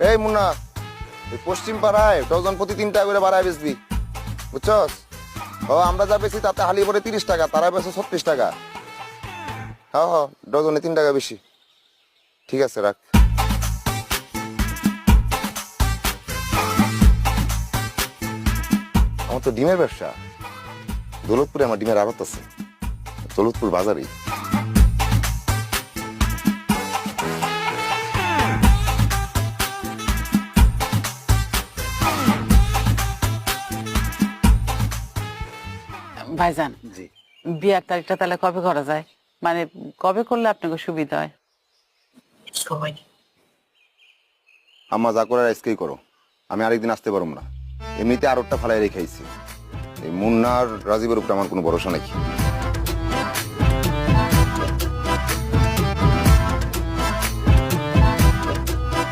এই মুন্না, এই পশ্চিম পাড়ায় ডজন প্রতি 3 টাকা করে বাড়ায় বেচবি, বুঝছস? ও আমরা যা বেশি তাতে হালি পরে 30 টাকা, তারা বেচে 36 টাকা। হ্যাঁ হ্যাঁ, ডজনে 3 টাকা বেশি। ঠিক আছে, রাখ। আমার তো ডিমের ব্যবসা। দৌলতপুরে আমার ডিমের আড়ত আছে, দৌলতপুর বাজারেই। ভাইজান, জি। বিয়ার তারিখটা তাহলে কবে করা যায়? মানে কবে করলে আপনাকে সুবিধা হয়? আম্মা যা করার আজকেই করো, আমি আরেকদিন আসতে পারবো না। এমনিতে আরোটা ফালাই রেখেছি। এই মুন্নার রাজীবের উপরে আমার কোনো ভরসা নাকি।